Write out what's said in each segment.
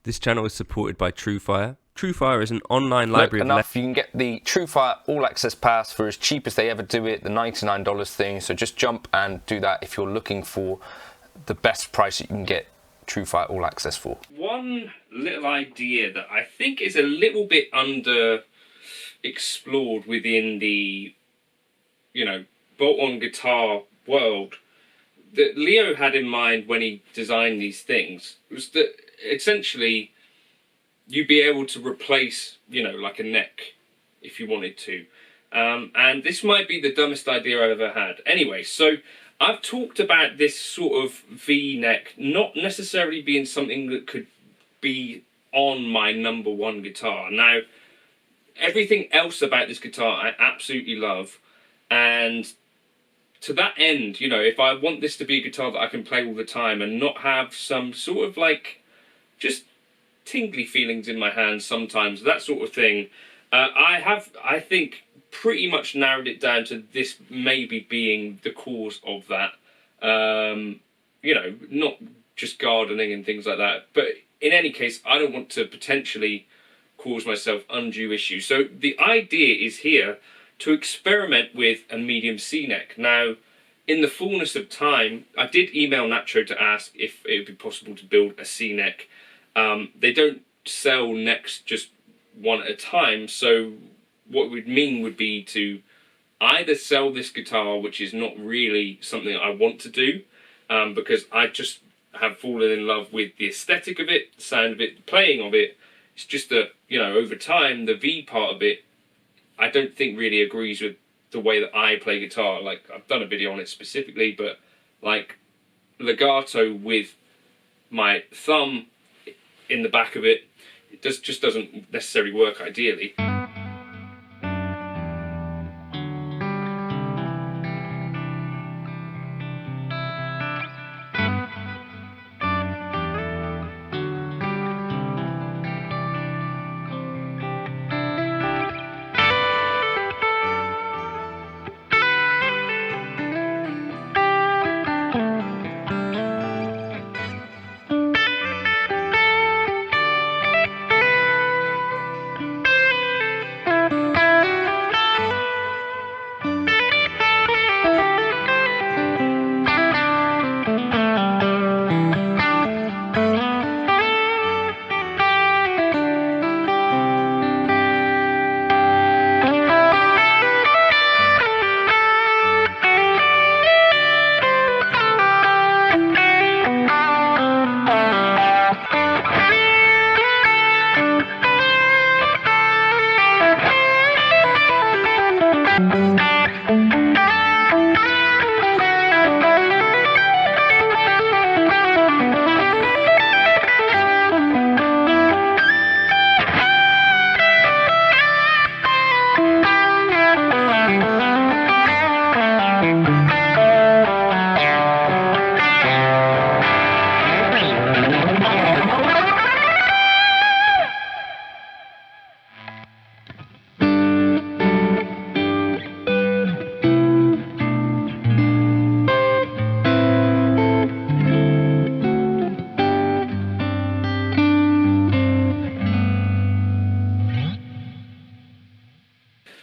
This channel is supported by Truefire. Truefire is an online library enough. You can get the truefire all access pass for as cheap as they ever do it, the $99 thing. So just jump and do that if you're looking for the best price that you can get Truefire all access for. One little idea that I think is a little bit under explored within the, bolt-on guitar world that Leo had in mind when he designed these things was that essentially you'd be able to replace, like a neck if you wanted to. And this might be the dumbest idea I've ever had. Anyway, so I've talked about this sort of V-neck not necessarily being something that could be on my number one guitar. Now, everything else about this guitar I absolutely love. And to that end, if I want this to be a guitar that I can play all the time and not have some sort of like just tingly feelings in my hands sometimes, that sort of thing, I think, pretty much narrowed it down to this maybe being the cause of that. Not just gardening and things like that, but in any case, I don't want to potentially cause myself undue issues. So the idea is here to experiment with a medium C neck. Now, in the fullness of time, I did email Nacho to ask if it would be possible to build a C neck. They don't sell necks just one at a time, so what it would mean would be to either sell this guitar, which is not really something I want to do, because I just have fallen in love with the aesthetic of it, the sound of it, the playing of it. It's just that, over time, the V part of it, I don't think really agrees with the way that I play guitar. Like, I've done a video on it specifically, but like legato with my thumb in the back of it, it just doesn't necessarily work ideally.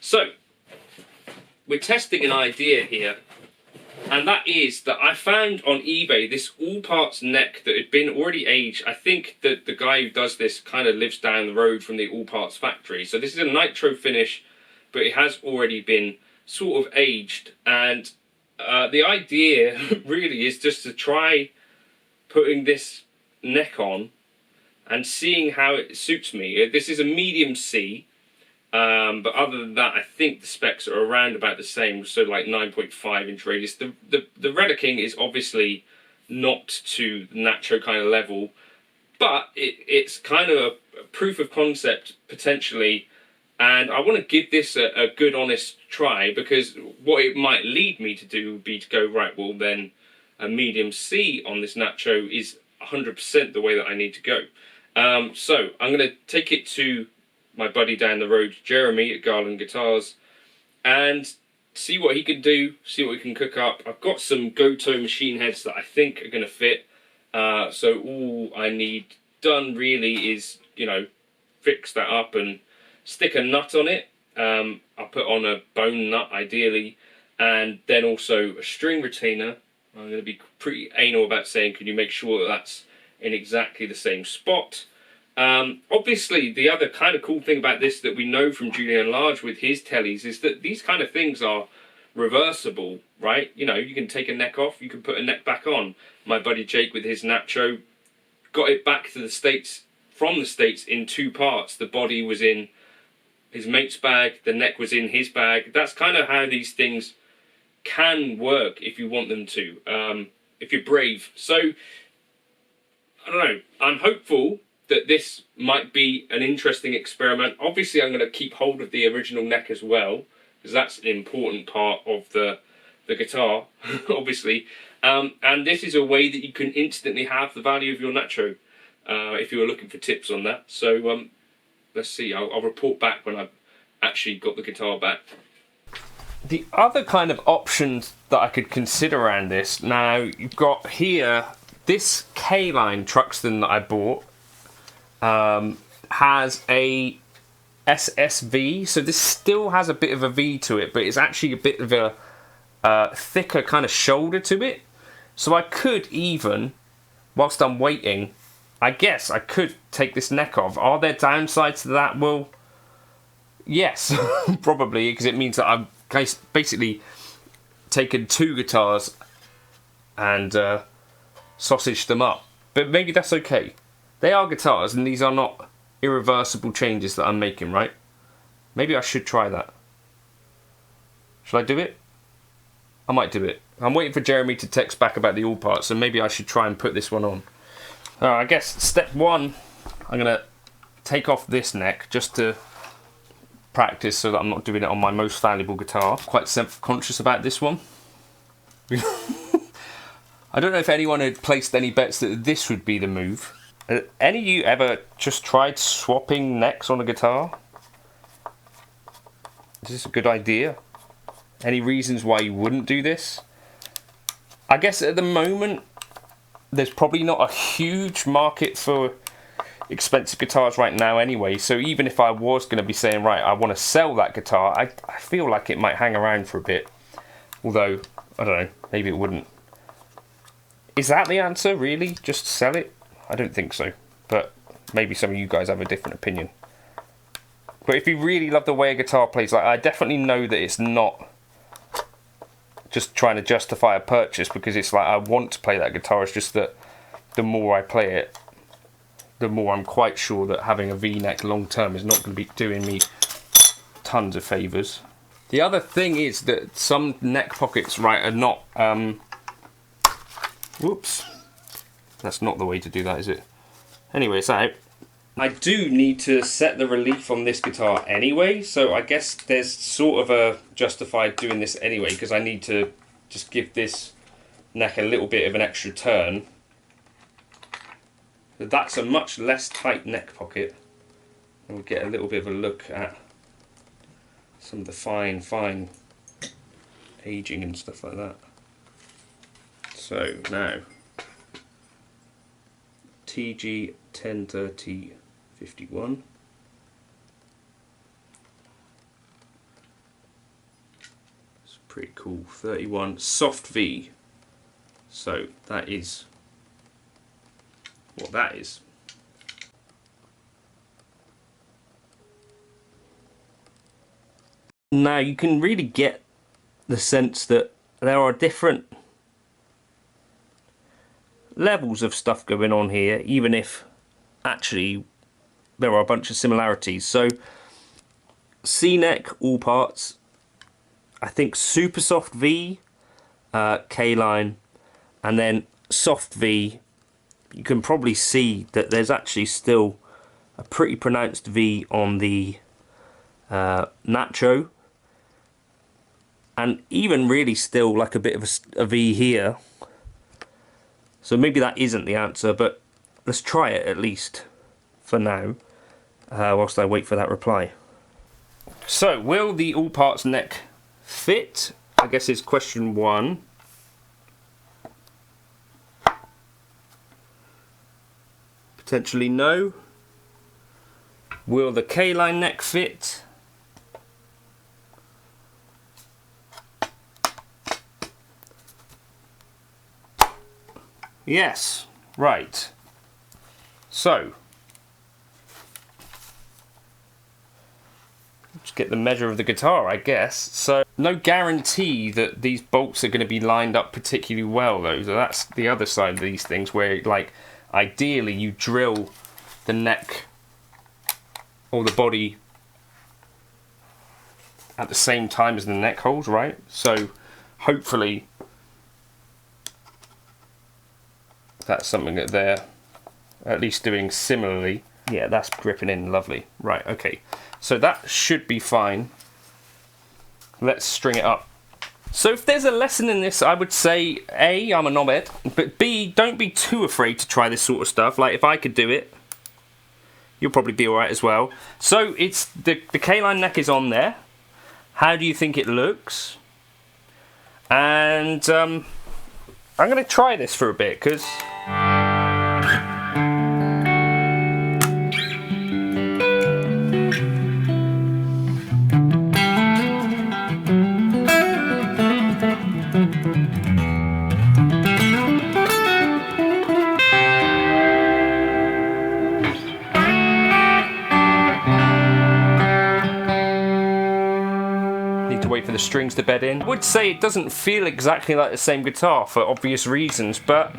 So, we're testing an idea here, and that is that I found on eBay this Allparts neck that had been already aged. I think that the guy who does this kind of lives down the road from the Allparts factory. So this is a nitro finish, but it has already been sort of aged. And the idea really is just to try putting this neck on and seeing how it suits me. This is a medium C. But other than that, I think the specs are around about the same, so like 9.5 inch radius. The Redder King is obviously not to the Nacho kind of level, but it's kind of a proof of concept potentially, and I want to give this a good honest try, because what it might lead me to do would be to go, right, well then a medium C on this Nacho is 100% the way that I need to go. So I'm going to take it to my buddy down the road, Jeremy at Garland Guitars, and see what he can do, see what we can cook up. I've got some Goto machine heads that I think are going to fit, so all I need done really is, you know, fix that up and stick a nut on it. I'll put on a bone nut ideally, and then also a string retainer. I'm going to be pretty anal about saying, can you make sure that that's in exactly the same spot? Obviously, the other kind of cool thing about this that we know from Julian Lage with his tellies is that these kind of things are reversible, right? You know, you can take a neck off, you can put a neck back on. My buddy Jake with his Nacho got it back to the States, from the States, in 2 parts. The body was in his mate's bag, the neck was in his bag. That's kind of how these things can work if you want them to, if you're brave. So, I don't know, I'm hopeful that this might be an interesting experiment. Obviously, I'm going to keep hold of the original neck as well, because that's an important part of the guitar, obviously. And this is a way that you can instantly have the value of your Nacho, if you were looking for tips on that. So let's see, I'll report back when I've actually got the guitar back. The other kind of options that I could consider around this, now you've got here, this K-line Truxton that I bought has a SSV, so this still has a bit of a V to it, but it's actually a bit of a thicker kind of shoulder to it. So I could even, whilst I'm waiting, I guess I could take this neck off. Are there downsides to that? Well, yes, probably, because it means that I've basically taken 2 guitars and sausaged them up. But maybe that's okay. They are guitars, and these are not irreversible changes that I'm making, right? Maybe I should try that. Should I do it? I might do it. I'm waiting for Jeremy to text back about the Allparts, so maybe I should try and put this one on. I guess step 1, I'm going to take off this neck just to practice so that I'm not doing it on my most valuable guitar. Quite self-conscious about this one. I don't know if anyone had placed any bets that this would be the move. Any of you ever just tried swapping necks on a guitar? Is this a good idea? Any reasons why you wouldn't do this? I guess at the moment, there's probably not a huge market for expensive guitars right now anyway, so even if I was going to be saying, right, I want to sell that guitar, I feel like it might hang around for a bit. Although, I don't know, maybe it wouldn't. Is that the answer, really? Just sell it? I don't think so, but maybe some of you guys have a different opinion. But if you really love the way a guitar plays, like, I definitely know that it's not just trying to justify a purchase because it's like I want to play that guitar. It's just that the more I play it, the more I'm quite sure that having a V-neck long term is not going to be doing me tons of favours. The other thing is that some neck pockets, right, are not... whoops. That's not the way to do that, is it? Anyway, it's out. I do need to set the relief on this guitar anyway, so I guess there's sort of a justified doing this anyway, because I need to just give this neck a little bit of an extra turn. But that's a much less tight neck pocket. And we'll get a little bit of a look at some of the fine aging and stuff like that. So now, TG 1030 51. It's pretty cool. 31 soft V. So that is what that is. Now you can really get the sense that there are different levels of stuff going on here, even if actually there are a bunch of similarities. So C-neck, Allparts, I think super soft V, K-line, and then soft V. You can probably see that there's actually still a pretty pronounced V on the Nacho, and even really still like a bit of a V here. So maybe that isn't the answer, but let's try it at least for now, whilst I wait for that reply. So, will the Allparts neck fit? I guess is question 1. Potentially no. Will the K-line neck fit? Yes, right. So, let's get the measure of the guitar, I guess. So, no guarantee that these bolts are going to be lined up particularly well, though. So that's the other side of these things, where, like, ideally you drill the neck or the body at the same time as the neck holes, right? So, hopefully that's something that they're at least doing similarly. Yeah, that's gripping in lovely. Right, okay. So that should be fine. Let's string it up. So if there's a lesson in this, I would say, A, I'm a knobhead, but B, don't be too afraid to try this sort of stuff. Like, if I could do it, you'll probably be alright as well. So it's the K-line neck is on there. How do you think it looks? And I'm going to try this for a bit, because wait for the strings to bed in. I would say it doesn't feel exactly like the same guitar for obvious reasons, but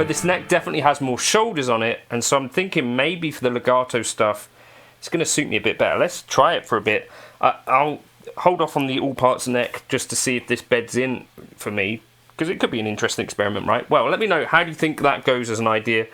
this neck definitely has more shoulders on it, and so I'm thinking maybe for the legato stuff it's going to suit me a bit better. Let's try it for a bit. I'll hold off on the Allparts neck just to see if this beds in for me, because it could be an interesting experiment, right? Well, let me know, how do you think that goes as an idea?